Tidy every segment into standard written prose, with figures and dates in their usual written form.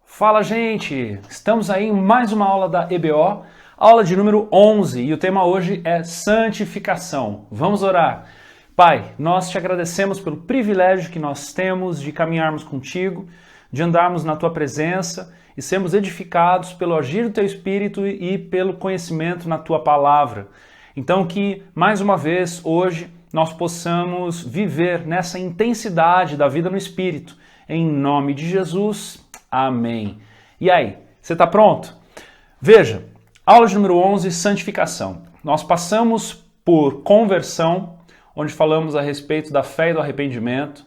Fala, gente! Estamos aí em mais uma aula da EBO, aula de número 11, e o tema hoje é santificação. Vamos orar. Pai, nós te agradecemos pelo privilégio que nós temos de caminharmos contigo, de andarmos na tua presença e sermos edificados pelo agir do teu Espírito e pelo conhecimento na tua palavra. Então que, mais uma vez, hoje, nós possamos viver nessa intensidade da vida no Espírito. Em nome de Jesus, amém. E aí, você está pronto? Veja, aula de número 11, santificação. Nós passamos por conversão, onde falamos a respeito da fé e do arrependimento.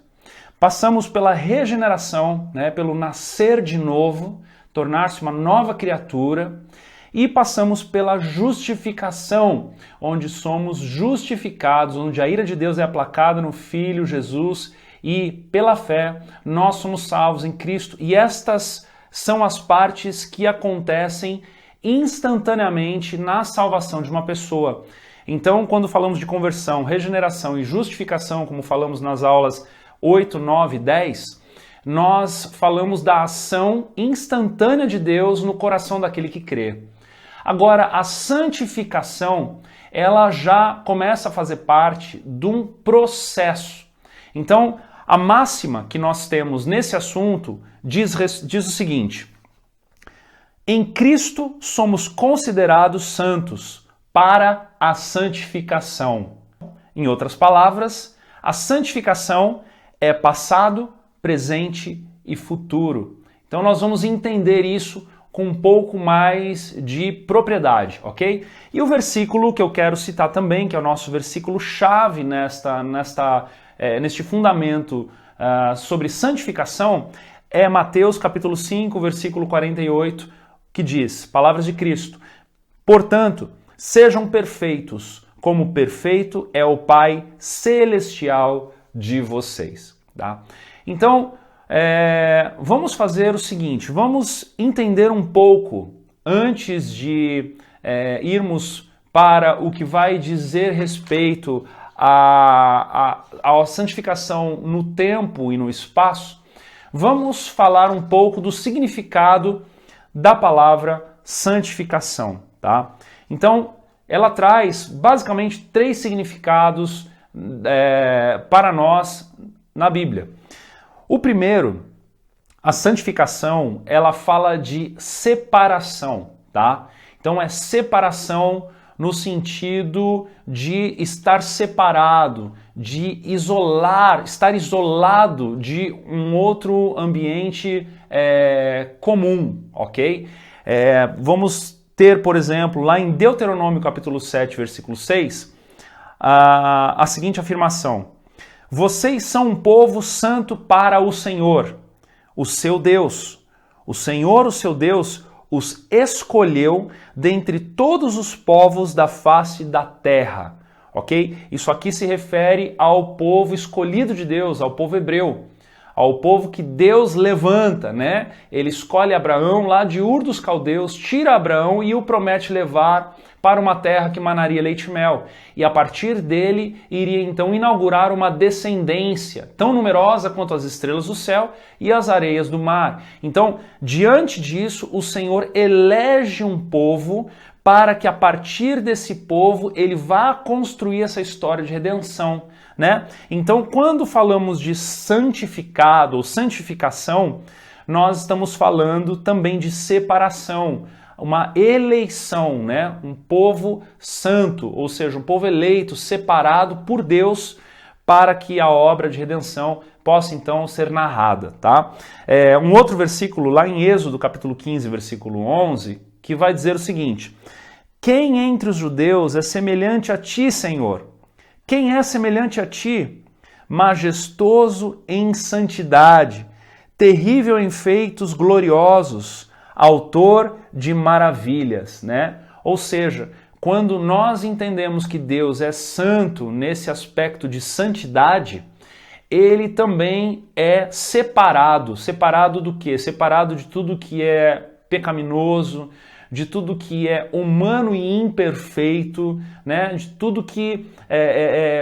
Passamos pela regeneração, pelo nascer de novo, tornar-se uma nova criatura. E passamos pela justificação, onde somos justificados, onde a ira de Deus é aplacada no Filho Jesus e, pela fé, nós somos salvos em Cristo. E estas são as partes que acontecem instantaneamente na salvação de uma pessoa. Então, quando falamos de conversão, regeneração e justificação, como falamos nas aulas 8, 9 e 10, nós falamos da ação instantânea de Deus no coração daquele que crê. Agora, a santificação, ela já começa a fazer parte de um processo. Então, a máxima que nós temos nesse assunto diz o seguinte: em Cristo somos considerados santos para a santificação. Em outras palavras, a santificação é passado, presente e futuro. Então nós vamos entender isso com um pouco mais de propriedade, ok? E o versículo que eu quero citar também, que é o nosso versículo-chave neste fundamento sobre santificação, é Mateus capítulo 5, versículo 48, que diz, palavras de Cristo: portanto, sejam perfeitos, como perfeito é o Pai Celestial de vocês. Tá? Então, vamos fazer o seguinte, vamos entender um pouco, antes de irmos para o que vai dizer respeito à santificação no tempo e no espaço, vamos falar um pouco do significado da palavra santificação. Tá? Então, ela traz basicamente 3 significados para nós na Bíblia. O primeiro, a santificação, ela fala de separação, tá? Então é separação no sentido de estar separado, de estar isolado de um outro ambiente comum, ok? Vamos ter, por exemplo, lá em Deuteronômio capítulo 7, versículo 6, a seguinte afirmação: vocês são um povo santo para o Senhor, o seu Deus. O Senhor, o seu Deus, os escolheu dentre todos os povos da face da terra. Ok? Isso aqui se refere ao povo escolhido de Deus, ao povo hebreu, ao povo que Deus levanta, né? Ele escolhe Abraão lá de Ur dos Caldeus, tira Abraão e o promete levar para uma terra que manaria leite e mel. E a partir dele iria então inaugurar uma descendência tão numerosa quanto as estrelas do céu e as areias do mar. Então, diante disso, o Senhor elege um povo para que a partir desse povo ele vá construir essa história de redenção, né? Então, quando falamos de santificado ou santificação, nós estamos falando também de separação, uma eleição, né? Um povo santo, ou seja, um povo eleito, separado por Deus para que a obra de redenção possa então ser narrada, tá? Um outro versículo lá em Êxodo, capítulo 15, versículo 11, que vai dizer o seguinte: quem entre os judeus é semelhante a ti, Senhor? Quem é semelhante a ti? Majestoso em santidade, terrível em feitos gloriosos, autor de maravilhas, né? Ou seja, quando nós entendemos que Deus é santo nesse aspecto de santidade, ele também é separado. Separado do quê? Separado de tudo que é pecaminoso, de tudo que é humano e imperfeito, né? De tudo que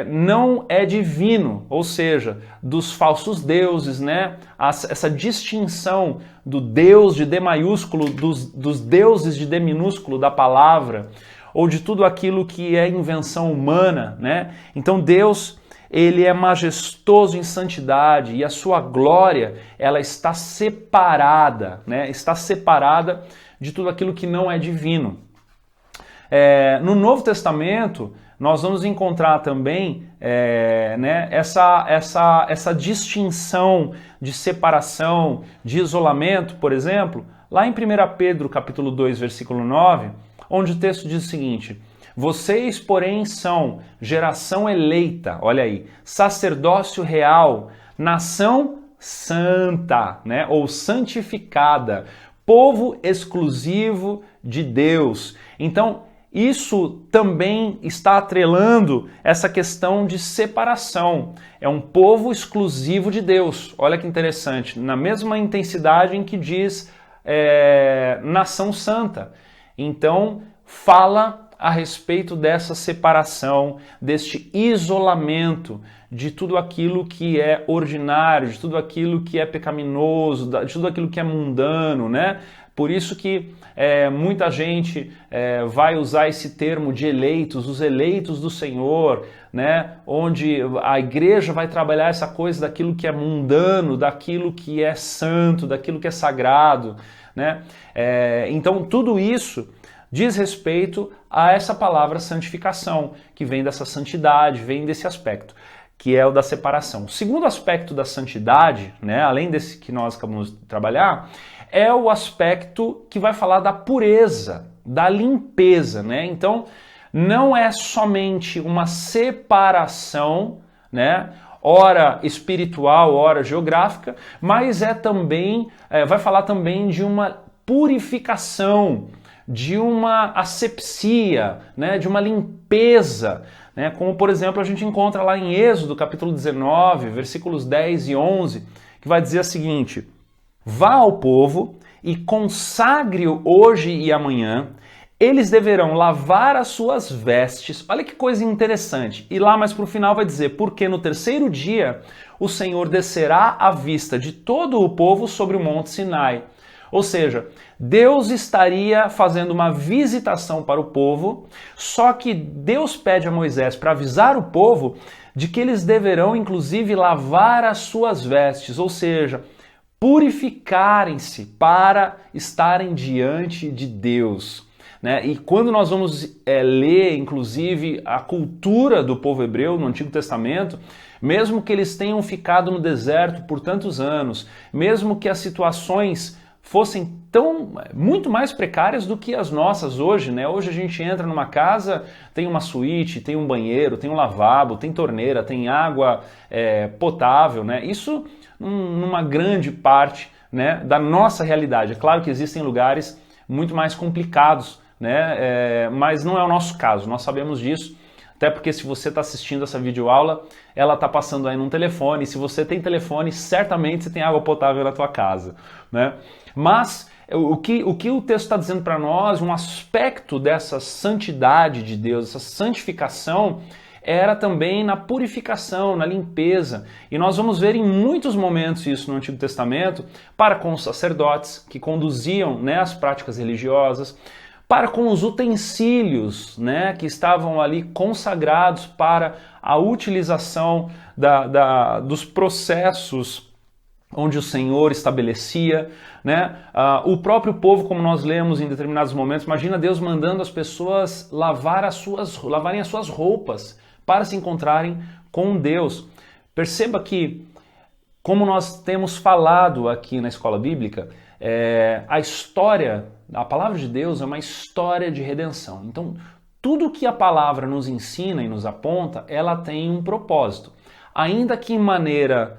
não é divino, ou seja, dos falsos deuses, né? Essa distinção do Deus de D maiúsculo, dos deuses de D minúsculo da palavra, ou de tudo aquilo que é invenção humana, né? Então Deus, ele é majestoso em santidade e a sua glória, ela está separada, né? Está separada de tudo aquilo que não é divino. No Novo Testamento, nós vamos encontrar também né, essa distinção de separação, de isolamento, por exemplo, lá em 1 Pedro capítulo 2, versículo 9, onde o texto diz o seguinte: vocês, porém, são geração eleita, olha aí, sacerdócio real, nação santa, né, ou santificada, povo exclusivo de Deus. Então, isso também está atrelando essa questão de separação. É um povo exclusivo de Deus. Olha que interessante, na mesma intensidade em que diz nação santa. Então, fala a respeito dessa separação, deste isolamento de tudo aquilo que é ordinário, de tudo aquilo que é pecaminoso, de tudo aquilo que é mundano, né? Por isso que muita gente vai usar esse termo de eleitos, os eleitos do Senhor, né? Onde a igreja vai trabalhar essa coisa daquilo que é mundano, daquilo que é santo, daquilo que é sagrado, né? Então tudo isso diz respeito a essa palavra santificação, que vem dessa santidade, vem desse aspecto, que é o da separação. O segundo aspecto da santidade, né, além desse que nós acabamos de trabalhar, é o aspecto que vai falar da pureza, da limpeza, né? Então, não é somente uma separação, né, ora espiritual, ora geográfica, mas é também, vai falar também de uma purificação, de uma asepsia, né, de uma limpeza, né, como por exemplo a gente encontra lá em Êxodo capítulo 19, versículos 10 e 11, que vai dizer o seguinte: vá ao povo e consagre-o hoje e amanhã, eles deverão lavar as suas vestes. Olha que coisa interessante. E lá mais para o final vai dizer: porque no terceiro dia o Senhor descerá à vista de todo o povo sobre o monte Sinai. Ou seja, Deus estaria fazendo uma visitação para o povo, só que Deus pede a Moisés para avisar o povo de que eles deverão, inclusive, lavar as suas vestes, ou seja, purificarem-se para estarem diante de Deus, né? E quando nós vamos ler, inclusive, a cultura do povo hebreu no Antigo Testamento, mesmo que eles tenham ficado no deserto por tantos anos, mesmo que as situações fossem muito mais precárias do que as nossas hoje, né? Hoje a gente entra numa casa, tem uma suíte, tem um banheiro, tem um lavabo, tem torneira, tem água potável, né? Isso numa grande parte, né, da nossa realidade. É claro que existem lugares muito mais complicados, né? Mas não é o nosso caso, nós sabemos disso. Até porque se você está assistindo essa videoaula, ela está passando aí num telefone. Se você tem telefone, certamente você tem água potável na tua casa, né? Mas o que o texto está dizendo para nós, um aspecto dessa santidade de Deus, essa santificação, era também na purificação, na limpeza. E nós vamos ver em muitos momentos isso no Antigo Testamento, para com os sacerdotes que conduziam, né, as práticas religiosas, para com os utensílios, né, que estavam ali consagrados para a utilização dos processos onde o Senhor estabelecia, né? O próprio povo, como nós lemos em determinados momentos, imagina Deus mandando as pessoas lavarem as suas roupas para se encontrarem com Deus. Perceba que, como nós temos falado aqui na Escola Bíblica, a palavra de Deus é uma história de redenção. Então, tudo que a palavra nos ensina e nos aponta, ela tem um propósito. Ainda que em maneira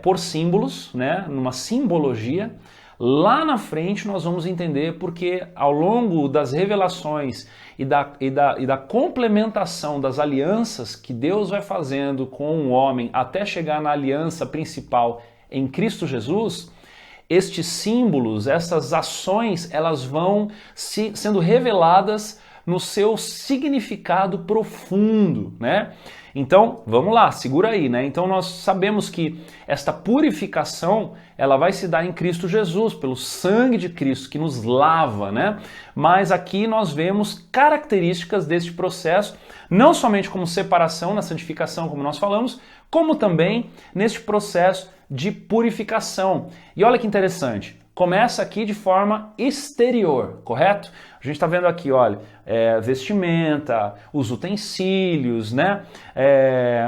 por símbolos, né, numa simbologia, lá na frente nós vamos entender porque ao longo das revelações e da complementação das alianças que Deus vai fazendo com o homem até chegar na aliança principal em Cristo Jesus, estes símbolos, essas ações, elas vão sendo reveladas no seu significado profundo, né? Então, vamos lá, segura aí, né? Então nós sabemos que esta purificação, ela vai se dar em Cristo Jesus, pelo sangue de Cristo que nos lava, né? Mas aqui nós vemos características deste processo, não somente como separação na santificação, como nós falamos, como também neste processo de purificação. E olha que interessante, começa aqui de forma exterior, correto? A gente está vendo aqui, olha, vestimenta, os utensílios, né?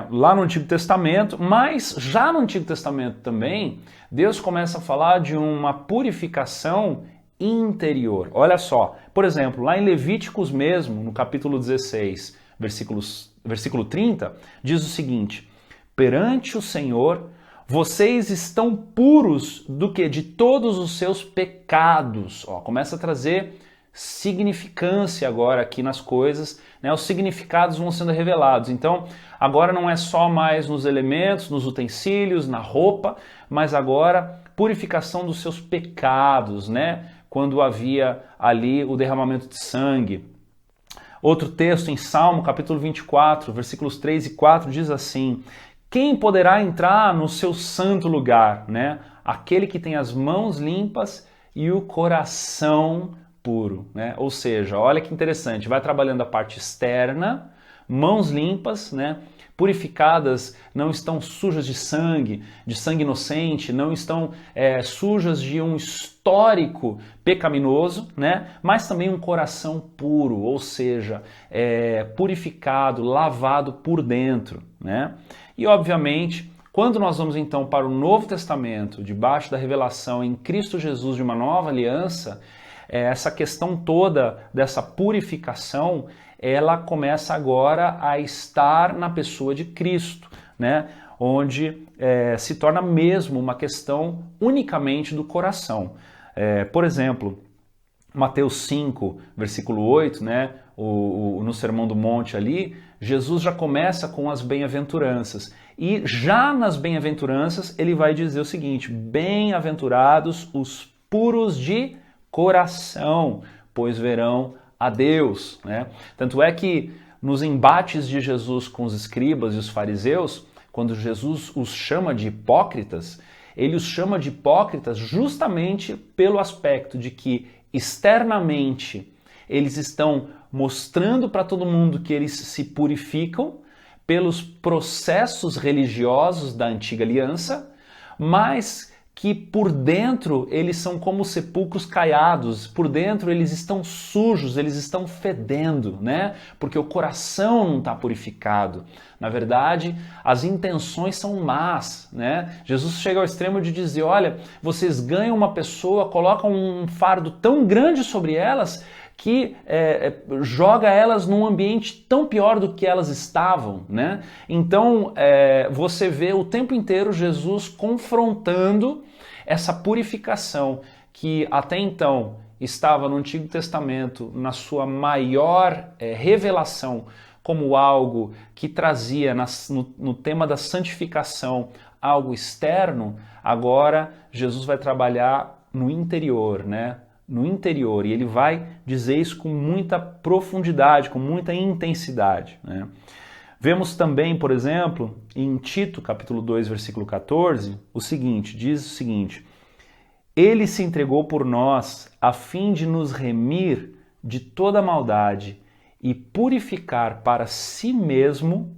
Lá no Antigo Testamento, mas já no Antigo Testamento também, Deus começa a falar de uma purificação interior. Olha só, por exemplo, lá em Levíticos mesmo, no capítulo 16, versículo 30, diz o seguinte: perante o Senhor, vocês estão puros do que? De todos os seus pecados. Ó, começa a trazer significância agora aqui nas coisas, né? Os significados vão sendo revelados. Então, agora não é só mais nos elementos, nos utensílios, na roupa, mas agora purificação dos seus pecados, né? Quando havia ali o derramamento de sangue. Outro texto em Salmo, capítulo 24, versículos 3 e 4, diz assim: quem poderá entrar no seu santo lugar, né? Aquele que tem as mãos limpas e o coração puro, né? Ou seja, olha que interessante, vai trabalhando a parte externa, mãos limpas, né? Purificadas, não estão sujas de sangue inocente, não estão sujas de um histórico pecaminoso, né? Mas também um coração puro, ou seja, purificado, lavado por dentro, né? E obviamente, quando nós vamos então para o Novo Testamento, debaixo da revelação em Cristo Jesus de uma nova aliança, essa questão toda dessa purificação, ela começa agora a estar na pessoa de Cristo, né? Onde se torna mesmo uma questão unicamente do coração. Por exemplo, Mateus 5, versículo 8, né? No Sermão do Monte ali, Jesus já começa com as bem-aventuranças. E já nas bem-aventuranças ele vai dizer o seguinte: bem-aventurados os puros de coração, pois verão a Deus, né? Tanto é que nos embates de Jesus com os escribas e os fariseus, quando Jesus os chama de hipócritas, ele os chama de hipócritas justamente pelo aspecto de que externamente eles estão mostrando para todo mundo que eles se purificam pelos processos religiosos da antiga aliança, mas que por dentro eles são como sepulcros caiados, por dentro eles estão sujos, eles estão fedendo, né? Porque o coração não está purificado. Na verdade, as intenções são más, né? Jesus chega ao extremo de dizer: olha, vocês ganham uma pessoa, colocam um fardo tão grande sobre elas que joga elas num ambiente tão pior do que elas estavam, né? Então, você vê o tempo inteiro Jesus confrontando essa purificação que até então estava no Antigo Testamento na sua maior revelação como algo que trazia no tema da santificação algo externo. Agora Jesus vai trabalhar no interior, né? No interior, e ele vai dizer isso com muita profundidade, com muita intensidade, né? Vemos também, por exemplo, em Tito, capítulo 2, versículo 14, o seguinte, diz o seguinte: ele se entregou por nós a fim de nos remir de toda maldade e purificar para si mesmo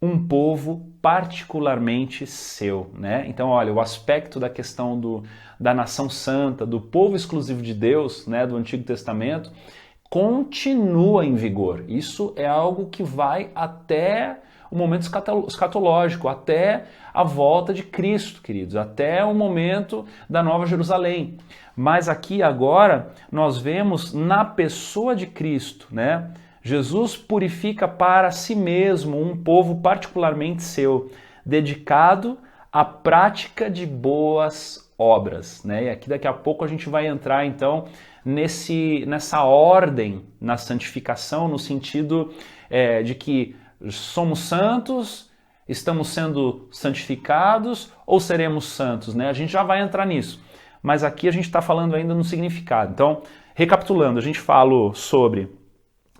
um povo particularmente seu, né? Então, olha, o aspecto da questão da nação santa, do povo exclusivo de Deus, né, do Antigo Testamento, continua em vigor. Isso é algo que vai até o momento escatológico, até a volta de Cristo, queridos, até o momento da Nova Jerusalém. Mas aqui agora nós vemos na pessoa de Cristo, né? Jesus purifica para si mesmo um povo particularmente seu, dedicado à prática de boas obras, né? E aqui daqui a pouco a gente vai entrar então nessa ordem na santificação, no sentido de que somos santos, estamos sendo santificados ou seremos santos, né? A gente já vai entrar nisso. mas aqui a gente está falando ainda no significado. Então, recapitulando, a gente falou sobre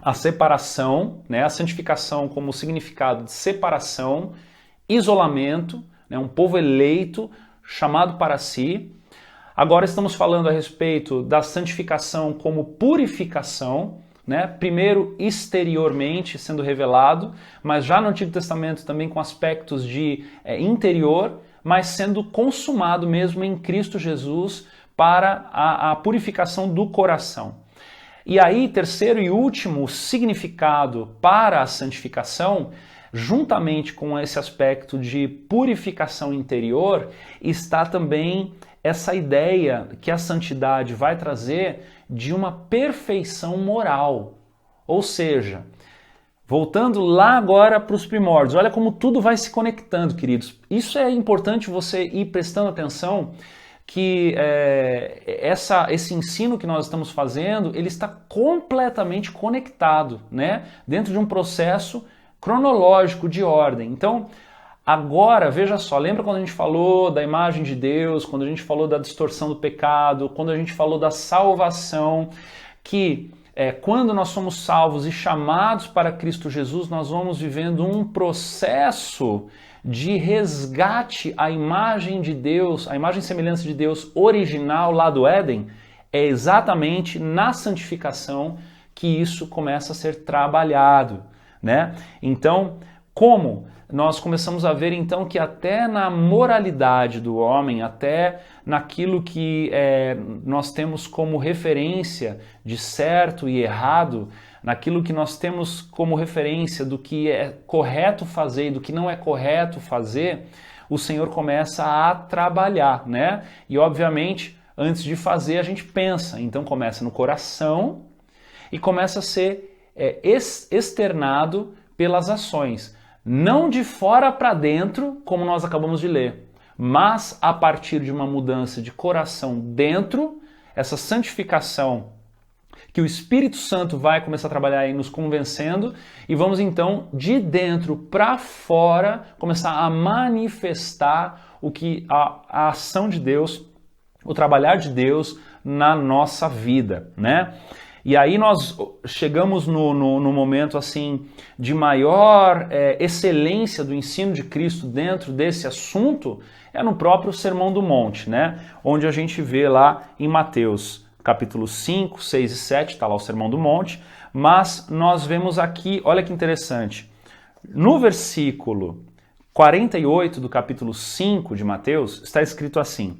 a separação, né, a santificação como significado de separação, isolamento, né, um povo eleito, chamado para si. Agora estamos falando a respeito da santificação como purificação, né, primeiro exteriormente sendo revelado, mas já no Antigo Testamento também com aspectos de interior, mas sendo consumado mesmo em Cristo Jesus para a purificação do coração. E aí, terceiro e último significado para a santificação, juntamente com esse aspecto de purificação interior, está também essa ideia que a santidade vai trazer de uma perfeição moral. Ou seja, voltando lá agora para os primórdios, olha como tudo vai se conectando, queridos. Isso é importante você ir prestando atenção, que esse ensino que nós estamos fazendo, ele está completamente conectado, né? Dentro de um processo cronológico de ordem. Então, agora, veja só, lembra quando a gente falou da imagem de Deus, quando a gente falou da distorção do pecado, quando a gente falou da salvação, que quando nós somos salvos e chamados para Cristo Jesus, nós vamos vivendo um processo de resgate à imagem de Deus, à imagem e semelhança de Deus original lá do Éden. É exatamente na santificação que isso começa a ser trabalhado, né? Então, como nós começamos a ver então que até na moralidade do homem, até naquilo que nós temos como referência de certo e errado, naquilo que nós temos como referência do que é correto fazer e do que não é correto fazer, o Senhor começa a trabalhar, né? E obviamente, antes de fazer, a gente pensa. Então começa no coração e começa a ser externado pelas ações. Não de fora para dentro, como nós acabamos de ler, mas a partir de uma mudança de coração dentro, essa santificação que o Espírito Santo vai começar a trabalhar aí nos convencendo, e vamos então de dentro para fora começar a manifestar o que a ação de Deus, o trabalhar de Deus na nossa vida, né? E aí nós chegamos no momento assim de maior excelência do ensino de Cristo dentro desse assunto, é no próprio Sermão do Monte, né? Onde a gente vê lá em Mateus capítulo 5, 6 e 7, está lá o Sermão do Monte, mas nós vemos aqui, olha que interessante, no versículo 48 do capítulo 5 de Mateus, está escrito assim: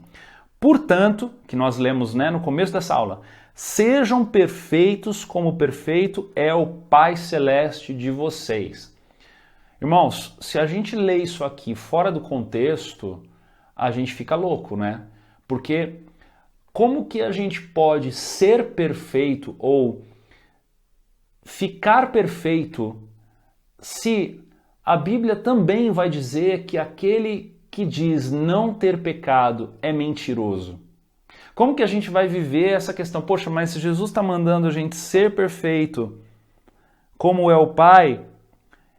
portanto, que nós lemos, né, no começo dessa aula, sejam perfeitos como perfeito é o Pai Celeste de vocês. Irmãos, se a gente lê isso aqui fora do contexto, a gente fica louco, né? Porque como que a gente pode ser perfeito ou ficar perfeito se a Bíblia também vai dizer que aquele que diz não ter pecado é mentiroso? Como que a gente vai viver essa questão? Poxa, mas se Jesus está mandando a gente ser perfeito, como é o Pai,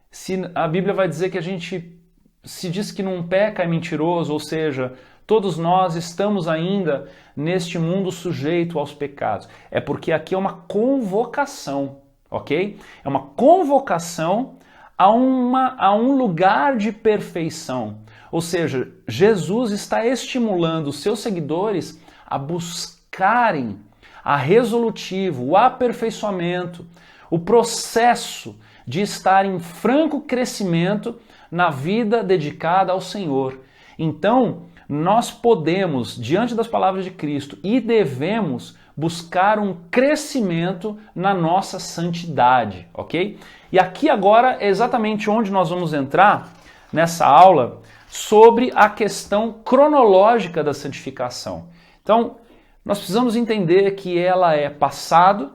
se a Bíblia vai dizer que a gente se diz que não peca é mentiroso, ou seja, todos nós estamos ainda neste mundo sujeito aos pecados. É porque aqui é uma convocação, ok? É uma convocação a um lugar de perfeição. Ou seja, Jesus está estimulando os seus seguidores a buscarem a resolutivo, o aperfeiçoamento, o processo de estar em franco crescimento na vida dedicada ao Senhor. Então, nós podemos, diante das palavras de Cristo, e devemos buscar um crescimento na nossa santidade, ok? E aqui agora é exatamente onde nós vamos entrar nessa aula sobre a questão cronológica da santificação. Então, nós precisamos entender que ela é passado,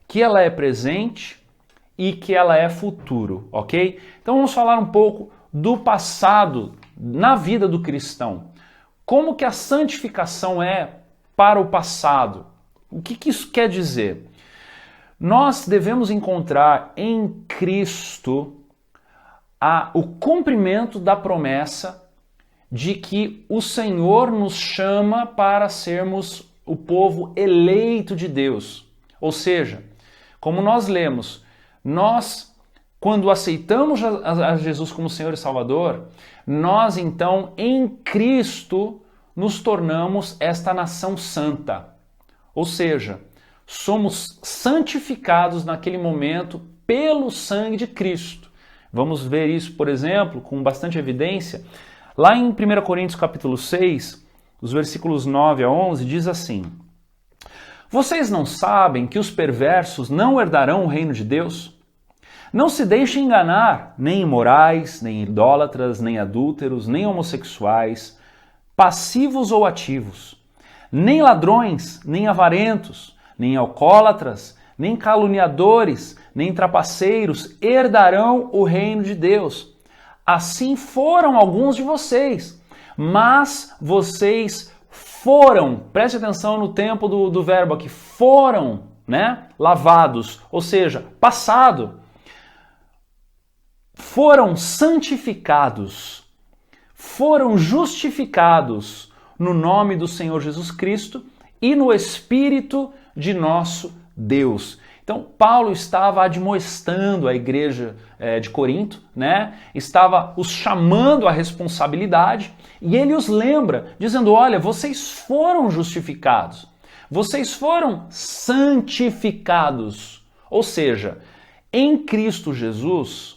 que ela é presente e que ela é futuro, ok? Então vamos falar um pouco do passado na vida do cristão. Como que a santificação é para o passado? O que isso quer dizer? Nós devemos encontrar em Cristo o cumprimento da promessa de que o Senhor nos chama para sermos o povo eleito de Deus. Ou seja, como nós lemos, nós, quando aceitamos a Jesus como Senhor e Salvador, nós então, em Cristo, nos tornamos esta nação santa. Ou seja, somos santificados naquele momento pelo sangue de Cristo. Vamos ver isso, por exemplo, com bastante evidência. Lá em 1 Coríntios capítulo 6, os versículos 9 a 11, diz assim: Vocês não sabem que os perversos não herdarão o reino de Deus? Não se deixem enganar, nem imorais, nem idólatras, nem adúlteros, nem homossexuais, passivos ou ativos, nem ladrões, nem avarentos, nem alcoólatras, nem caluniadores, nem trapaceiros herdarão o reino de Deus. Assim foram alguns de vocês, mas vocês foram, preste atenção no tempo do verbo aqui, foram, né, lavados, ou seja, passado, foram santificados, foram justificados no nome do Senhor Jesus Cristo e no Espírito de nosso Deus. Então, Paulo estava admoestando a igreja de Corinto, né? Estava os chamando à responsabilidade e ele os lembra, dizendo: olha, vocês foram justificados, vocês foram santificados. Ou seja, em Cristo Jesus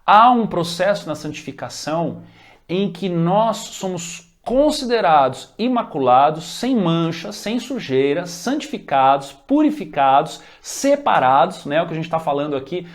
há um processo na santificação em que nós somos considerados imaculados, sem mancha, sem sujeira, santificados, purificados, separados, né? O que a gente está falando aqui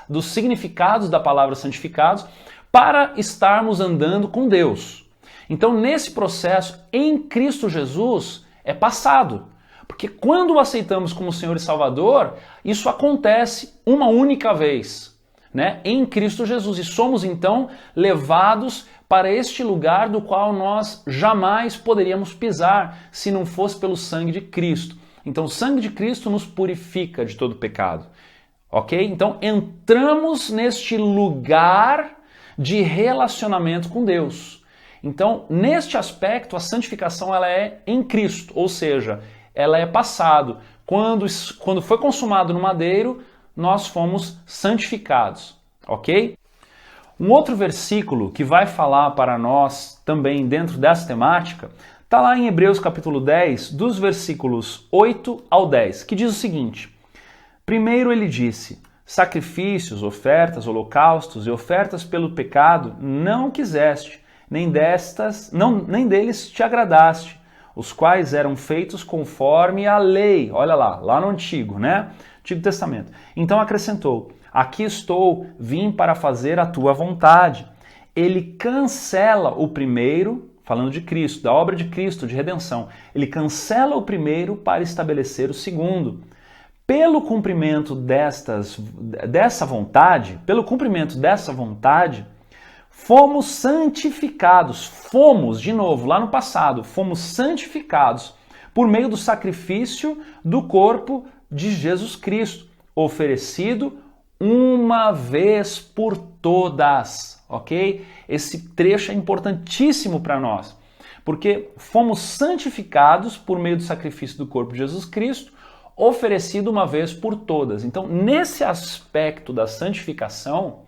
dos significados da palavra santificados, para estarmos andando com Deus. Então, nesse processo, em Cristo Jesus, é passado. Porque quando o aceitamos como Senhor e Salvador, isso acontece uma única vez, né? Em Cristo Jesus. E somos, então, levados para este lugar do qual nós jamais poderíamos pisar se não fosse pelo sangue de Cristo. Então, o sangue de Cristo nos purifica de todo pecado, ok? Então, entramos neste lugar de relacionamento com Deus. Então, neste aspecto, a santificação ela é em Cristo, ou seja, ela é passado. Quando foi consumado no madeiro, nós fomos santificados, ok? Um outro versículo que vai falar para nós também dentro dessa temática está lá em Hebreus capítulo 10, dos versículos 8 ao 10, que diz o seguinte: Primeiro ele disse, sacrifícios, ofertas, holocaustos e ofertas pelo pecado não quiseste, nem deles te agradaste, os quais eram feitos conforme a lei. Olha lá no Antigo, né? Antigo Testamento. Então acrescentou: Aqui estou, vim para fazer a tua vontade. Ele cancela o primeiro, falando de Cristo, da obra de Cristo, de redenção. Ele cancela o primeiro para estabelecer o segundo. Pelo cumprimento dessa vontade, fomos santificados. Fomos, de novo, lá no passado, fomos santificados por meio do sacrifício do corpo de Jesus Cristo, oferecido uma vez por todas, ok? Esse trecho é importantíssimo para nós, porque fomos santificados por meio do sacrifício do corpo de Jesus Cristo, oferecido uma vez por todas. Então, nesse aspecto da santificação,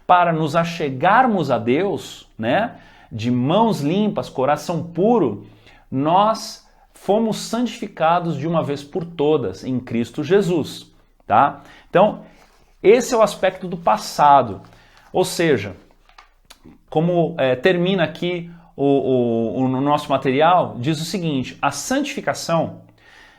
para nos achegarmos a Deus, né, de mãos limpas, coração puro, nós fomos santificados de uma vez por todas em Cristo Jesus, tá? Então, esse é o aspecto do passado. Ou seja, como termina aqui o nosso material, diz o seguinte: a santificação,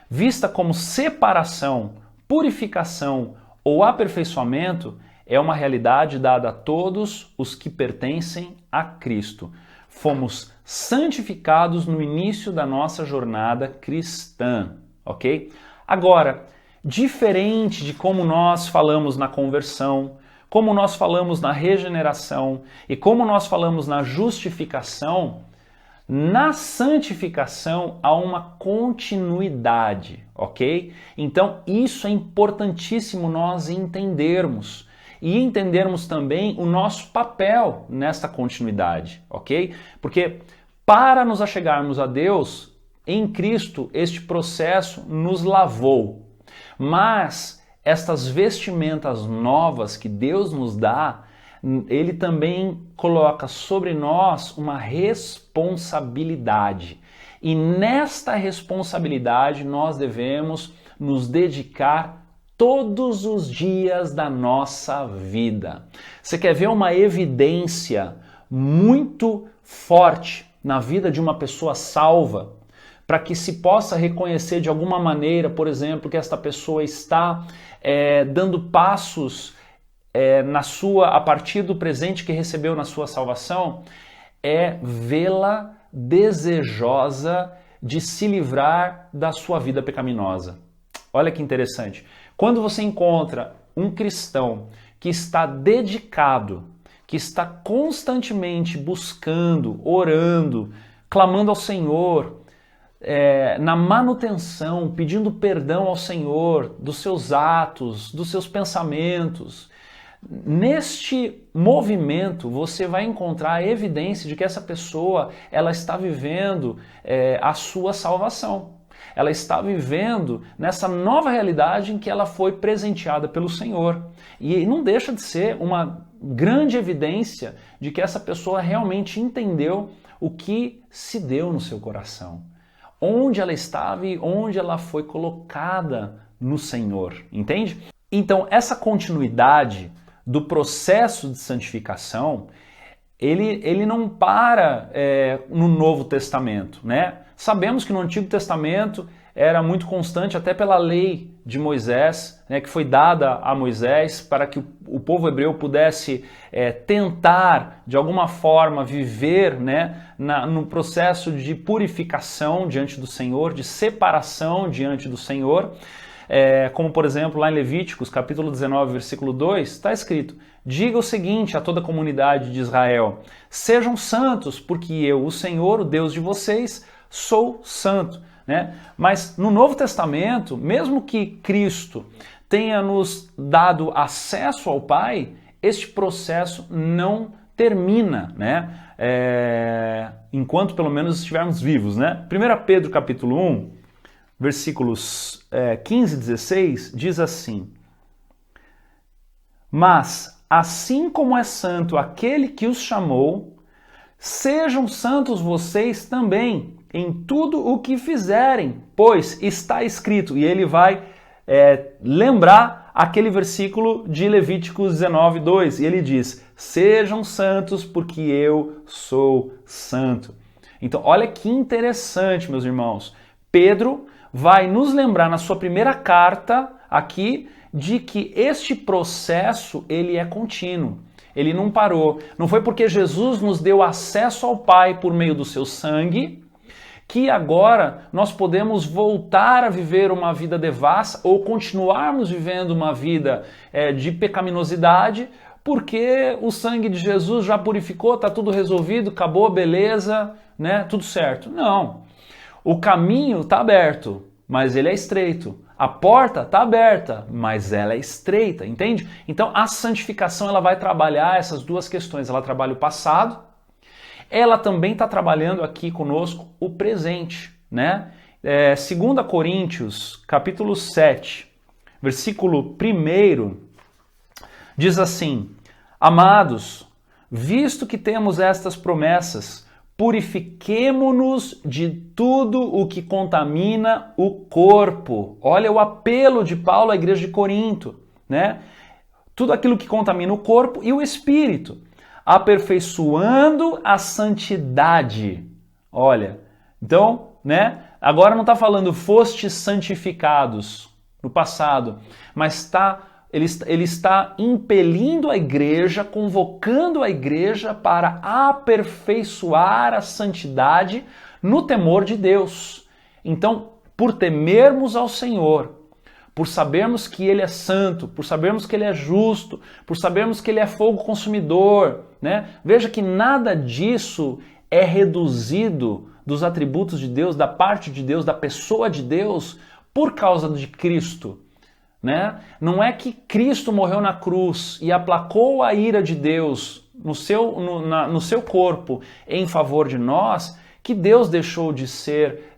vista como separação, purificação ou aperfeiçoamento, é uma realidade dada a todos os que pertencem a Cristo. Fomos santificados no início da nossa jornada cristã, ok? Agora, diferente de como nós falamos na conversão, como nós falamos na regeneração e como nós falamos na justificação, na santificação há uma continuidade, ok? Então isso é importantíssimo nós entendermos. e entendermos também o nosso papel nesta continuidade, ok? Porque para nos achegarmos a Deus, em Cristo, este processo nos lavou. Mas estas vestimentas novas que Deus nos dá, Ele também coloca sobre nós uma responsabilidade. E nesta responsabilidade nós devemos nos dedicar todos os dias da nossa vida. Você quer ver uma evidência muito forte na vida de uma pessoa salva, para que se possa reconhecer de alguma maneira, por exemplo, que esta pessoa está dando passos a partir do presente que recebeu na sua salvação, é vê-la desejosa de se livrar da sua vida pecaminosa. Olha que interessante. Quando você encontra um cristão que está dedicado, que está constantemente buscando, orando, clamando ao Senhor, na manutenção, pedindo perdão ao Senhor dos seus atos, dos seus pensamentos, neste movimento você vai encontrar a evidência de que essa pessoa ela está vivendo a sua salvação. Ela está vivendo nessa nova realidade em que ela foi presenteada pelo Senhor. E não deixa de ser uma grande evidência de que essa pessoa realmente entendeu o que se deu no seu coração. Onde ela estava e onde ela foi colocada no Senhor. Entende? Então, essa continuidade do processo de santificação, ele não para no Novo Testamento, né? Sabemos que no Antigo Testamento era muito constante, até pela lei de Moisés, né, que foi dada a Moisés para que o povo hebreu pudesse tentar, de alguma forma, viver, né, no processo de purificação diante do Senhor, de separação diante do Senhor. Como, por exemplo, lá em Levíticos, capítulo 19, versículo 2, está escrito: diga o seguinte a toda a comunidade de Israel: sejam santos, porque eu, o Senhor, o Deus de vocês, sou santo. Né? Mas no Novo Testamento, mesmo que Cristo tenha nos dado acesso ao Pai, este processo não termina, né? Enquanto pelo menos estivermos vivos. Né? 1 Pedro capítulo 1, versículos 15 e 16, diz assim: mas assim como é santo aquele que os chamou, sejam santos vocês também em tudo o que fizerem, pois está escrito. E ele vai lembrar aquele versículo de Levíticos 19, 2. E ele diz: sejam santos porque eu sou santo. Então, olha que interessante, meus irmãos. Pedro vai nos lembrar na sua primeira carta aqui de que este processo ele é contínuo. Ele não parou. Não foi porque Jesus nos deu acesso ao Pai por meio do seu sangue que agora nós podemos voltar a viver uma vida devassa ou continuarmos vivendo uma vida de pecaminosidade, porque o sangue de Jesus já purificou, está tudo resolvido, acabou, beleza, né? Tudo certo. Não. O caminho está aberto, mas ele é estreito. A porta está aberta, mas ela é estreita, entende? Então a santificação ela vai trabalhar essas duas questões. Ela trabalha o passado, ela também está trabalhando aqui conosco o presente, né? 2 Coríntios, capítulo 7, versículo 1, diz assim: amados, visto que temos estas promessas, purifiquemo-nos de tudo o que contamina o corpo. Olha o apelo de Paulo à igreja de Corinto, né? Tudo aquilo que contamina o corpo e o espírito, aperfeiçoando a santidade. Olha, então, né? Agora não está falando fostes santificados no passado, mas ele está impelindo a igreja, convocando a igreja para aperfeiçoar a santidade no temor de Deus. Então, por temermos ao Senhor, por sabermos que Ele é santo, por sabermos que Ele é justo, por sabermos que Ele é fogo consumidor, né? Veja que nada disso é reduzido dos atributos de Deus, da parte de Deus, da pessoa de Deus, por causa de Cristo. né? Não é que Cristo morreu na cruz e aplacou a ira de Deus no seu corpo em favor de nós, que Deus deixou de ser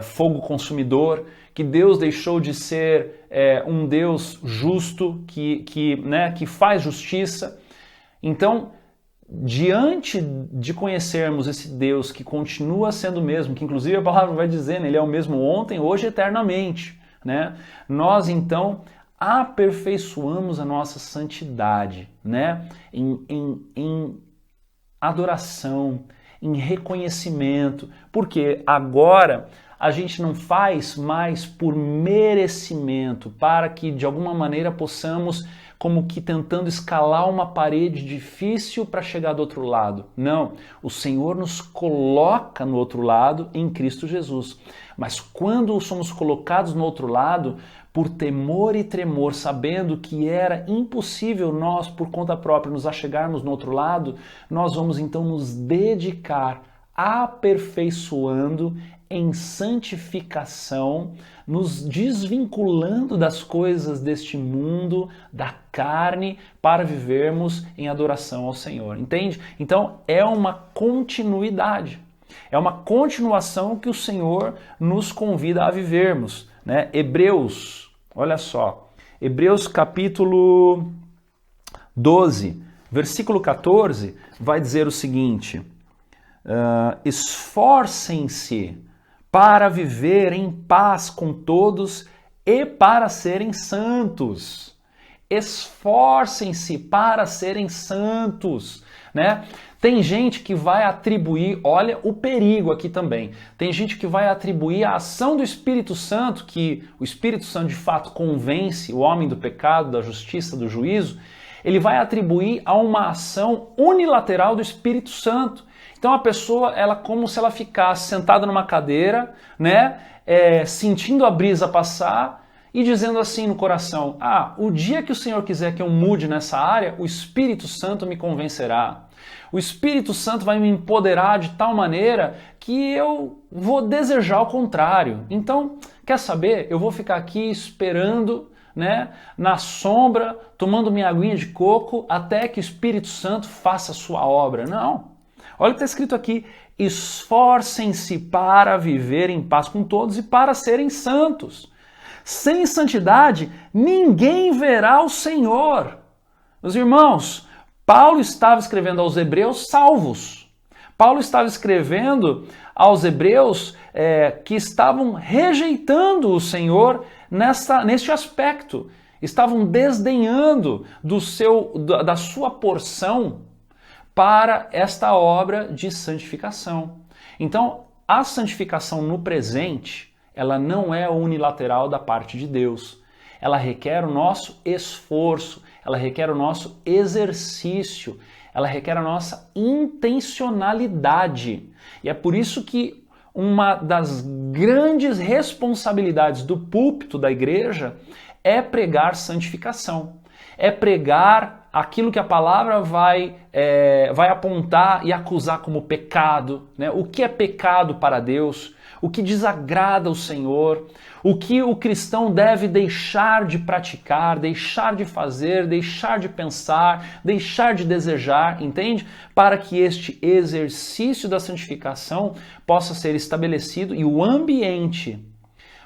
fogo consumidor, que Deus deixou de ser um Deus justo, que faz justiça. Então, diante de conhecermos esse Deus que continua sendo o mesmo, que inclusive a palavra vai dizer, né, ele é o mesmo ontem, hoje e eternamente, né? Nós então aperfeiçoamos a nossa santidade, né? Em adoração, em reconhecimento, porque agora a gente não faz mais por merecimento, para que de alguma maneira possamos, como que tentando escalar uma parede difícil para chegar do outro lado. Não, o Senhor nos coloca no outro lado em Cristo Jesus. Mas quando somos colocados no outro lado, por temor e tremor, sabendo que era impossível nós, por conta própria, nos achegarmos no outro lado, nós vamos então nos dedicar aperfeiçoando em santificação, nos desvinculando das coisas deste mundo, da carne, para vivermos em adoração ao Senhor. Entende? Então é uma continuidade. É uma continuação que o Senhor nos convida a vivermos, né? Hebreus, olha só, Hebreus capítulo 12, versículo 14, vai dizer o seguinte: esforcem-se para viver em paz com todos e para serem santos. Esforcem-se para serem santos, né? Tem gente que vai atribuir, olha o perigo aqui também, tem gente que vai atribuir a ação do Espírito Santo, que o Espírito Santo de fato convence o homem do pecado, da justiça, do juízo, ele vai atribuir a uma ação unilateral do Espírito Santo. Então a pessoa, ela como se ela ficasse sentada numa cadeira, né, sentindo a brisa passar e dizendo assim no coração: o dia que o Senhor quiser que eu mude nessa área, o Espírito Santo me convencerá. O Espírito Santo vai me empoderar de tal maneira que eu vou desejar o contrário. Então, quer saber? Eu vou ficar aqui esperando, né, na sombra, tomando minha aguinha de coco, até que o Espírito Santo faça a sua obra. Não. Olha o que está escrito aqui: esforcem-se para viver em paz com todos e para serem santos. Sem santidade, ninguém verá o Senhor. Meus irmãos, Paulo estava escrevendo aos hebreus salvos. Paulo estava escrevendo aos hebreus que estavam rejeitando o Senhor neste aspecto. Estavam desdenhando da sua porção para esta obra de santificação. Então, a santificação no presente, ela não é unilateral da parte de Deus. Ela requer o nosso esforço, ela requer o nosso exercício, ela requer a nossa intencionalidade. E é por isso que uma das grandes responsabilidades do púlpito da igreja é pregar santificação, é pregar aquilo que a palavra vai apontar e acusar como pecado, né? O que é pecado para Deus, o que desagrada o Senhor, o que o cristão deve deixar de praticar, deixar de fazer, deixar de pensar, deixar de desejar, entende? Para que este exercício da santificação possa ser estabelecido e o ambiente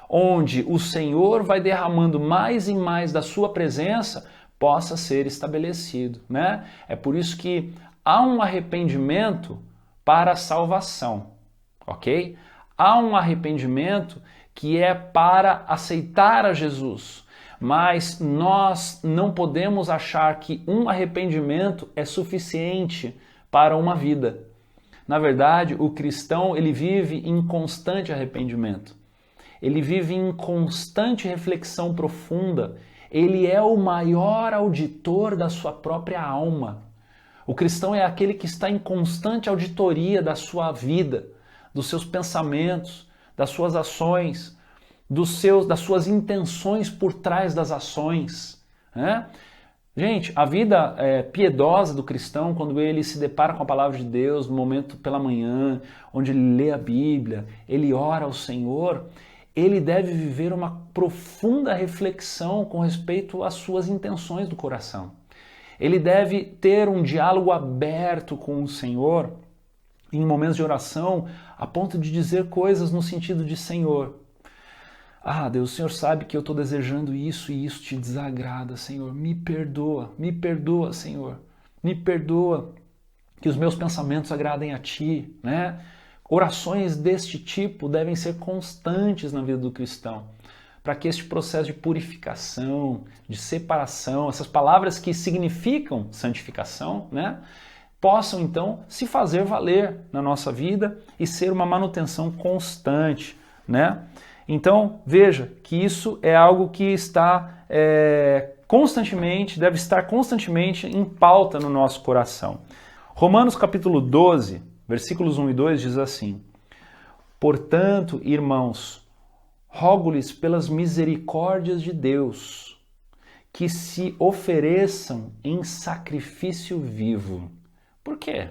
onde o Senhor vai derramando mais e mais da sua presença possa ser estabelecido, né? É por isso que há um arrependimento para a salvação, ok? Há um arrependimento que é para aceitar a Jesus, mas nós não podemos achar que um arrependimento é suficiente para uma vida. Na verdade, o cristão, ele vive em constante arrependimento. Ele vive em constante reflexão profunda. Ele é o maior auditor da sua própria alma. O cristão é aquele que está em constante auditoria da sua vida, dos seus pensamentos, das suas ações, das suas intenções por trás das ações, né? Gente, a vida piedosa do cristão, quando ele se depara com a palavra de Deus, no momento pela manhã, onde ele lê a Bíblia, ele ora ao Senhor, ele deve viver uma profunda reflexão com respeito às suas intenções do coração. Ele deve ter um diálogo aberto com o Senhor em momentos de oração, a ponto de dizer coisas no sentido de: Senhor, Deus, o Senhor sabe que eu estou desejando isso e isso te desagrada, Senhor. Me perdoa, Senhor. Me perdoa, que os meus pensamentos agradem a Ti, né? Orações deste tipo devem ser constantes na vida do cristão, para que este processo de purificação, de separação, essas palavras que significam santificação, né, possam então se fazer valer na nossa vida e ser uma manutenção constante, né? Então, veja que isso é algo que está deve estar constantemente em pauta no nosso coração. Romanos capítulo 12, versículos 1 e 2 diz assim: Portanto, irmãos, rogo-lhes pelas misericórdias de Deus, que se ofereçam em sacrifício vivo. Por quê?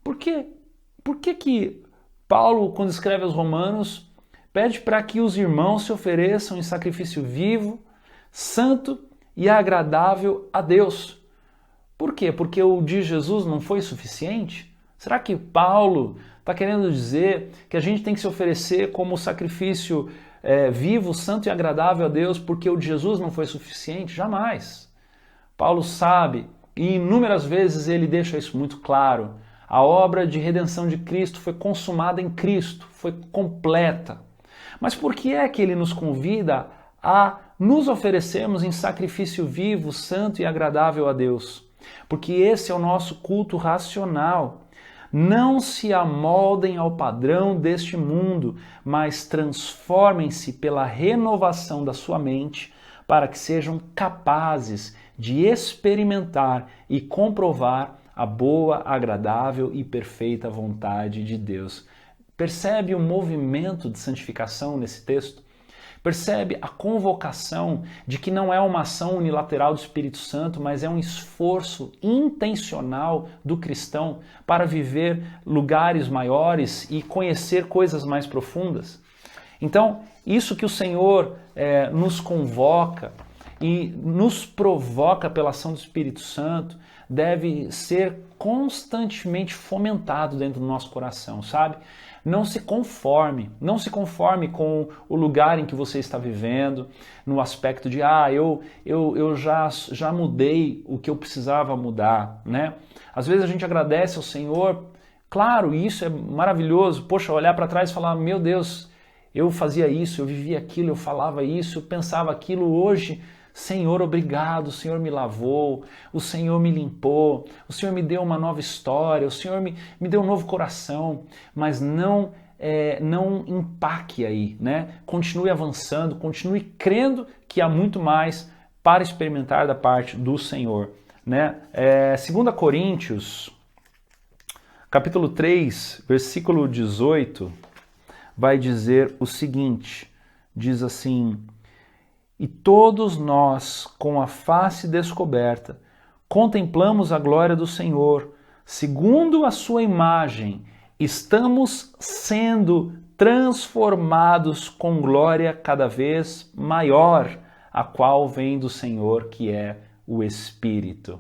Por que que Paulo, quando escreve aos Romanos, pede para que os irmãos se ofereçam em sacrifício vivo, santo e agradável a Deus? Por quê? Porque o de Jesus não foi suficiente? Será que Paulo está querendo dizer que a gente tem que se oferecer como sacrifício vivo, santo e agradável a Deus porque o de Jesus não foi suficiente? Jamais. Paulo sabe, e inúmeras vezes ele deixa isso muito claro, a obra de redenção de Cristo foi consumada em Cristo, foi completa. Mas por que é que ele nos convida a nos oferecermos em sacrifício vivo, santo e agradável a Deus? Porque esse é o nosso culto racional. Não se amoldem ao padrão deste mundo, mas transformem-se pela renovação da sua mente para que sejam capazes de experimentar e comprovar a boa, agradável e perfeita vontade de Deus. Percebe o movimento de santificação nesse texto? Percebe a convocação de que não é uma ação unilateral do Espírito Santo, mas é um esforço intencional do cristão para viver lugares maiores e conhecer coisas mais profundas? Então, isso que o Senhor nos convoca e nos provoca pela ação do Espírito Santo deve ser constantemente fomentado dentro do nosso coração, sabe? Não se conforme com o lugar em que você está vivendo, no aspecto de, eu já mudei o que eu precisava mudar, né? Às vezes a gente agradece ao Senhor, claro, isso é maravilhoso, poxa, olhar para trás e falar, meu Deus, eu fazia isso, eu vivia aquilo, eu falava isso, eu pensava aquilo, hoje, Senhor, obrigado, o Senhor me lavou, o Senhor me limpou, o Senhor me deu uma nova história, o Senhor me deu um novo coração, mas não empaque aí, né? Continue avançando, continue crendo que há muito mais para experimentar da parte do Senhor, né? 2 Coríntios, capítulo 3, versículo 18, vai dizer o seguinte, diz assim: E todos nós, com a face descoberta, contemplamos a glória do Senhor, segundo a sua imagem, estamos sendo transformados com glória cada vez maior, a qual vem do Senhor, que é o Espírito.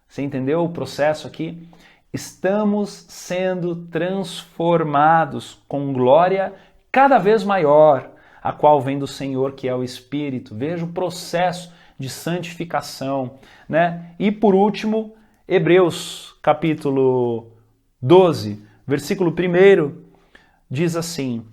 Você entendeu o processo aqui? Estamos sendo transformados com glória cada vez maior, a qual vem do Senhor, que é o Espírito. Veja o processo de santificação, né? E por último, Hebreus, capítulo 12, versículo 1, diz assim: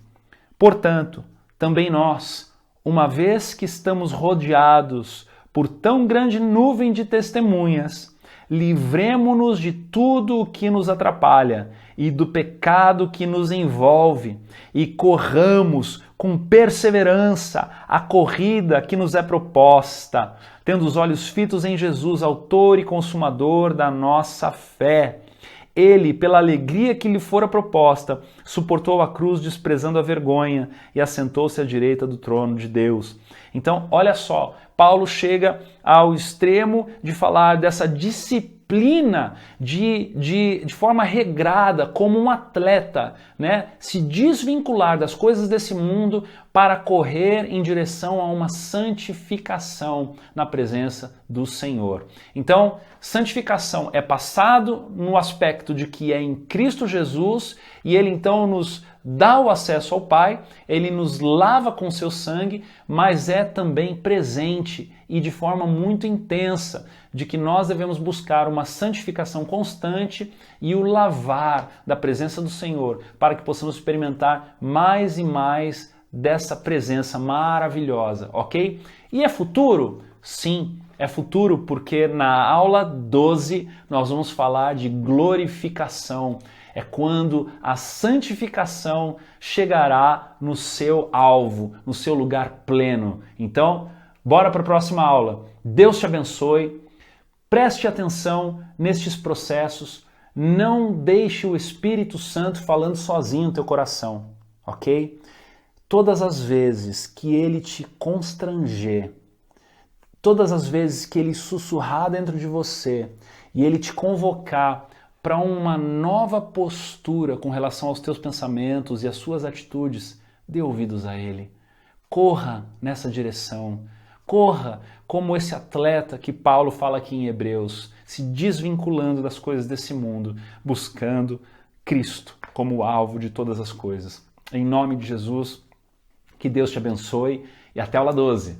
Portanto, também nós, uma vez que estamos rodeados por tão grande nuvem de testemunhas, livremo-nos de tudo o que nos atrapalha e do pecado que nos envolve e corramos com perseverança a corrida que nos é proposta, tendo os olhos fitos em Jesus, autor e consumador da nossa fé. Ele, pela alegria que lhe fora proposta, suportou a cruz, desprezando a vergonha, e assentou-se à direita do trono de Deus. Então, olha só, Paulo chega ao extremo de falar dessa disciplina disciplina de forma regrada, como um atleta, né? Se desvincular das coisas desse mundo para correr em direção a uma santificação na presença do Senhor. Então, santificação é passado no aspecto de que é em Cristo Jesus e Ele então nos dá o acesso ao Pai, Ele nos lava com seu sangue, mas é também presente e de forma muito intensa, de que nós devemos buscar uma santificação constante e o lavar da presença do Senhor, para que possamos experimentar mais e mais dessa presença maravilhosa, ok? E é futuro? Sim, é futuro, porque na aula 12 nós vamos falar de glorificação. É quando a santificação chegará no seu alvo, no seu lugar pleno. Então, bora para a próxima aula. Deus te abençoe. Preste atenção nestes processos. Não deixe o Espírito Santo falando sozinho no teu coração, ok? Todas as vezes que ele te constranger, todas as vezes que ele sussurrar dentro de você e ele te convocar para uma nova postura com relação aos teus pensamentos e às suas atitudes, dê ouvidos a ele. Corra nessa direção. Corra como esse atleta que Paulo fala aqui em Hebreus, se desvinculando das coisas desse mundo, buscando Cristo como alvo de todas as coisas. Em nome de Jesus, que Deus te abençoe e até a aula 12.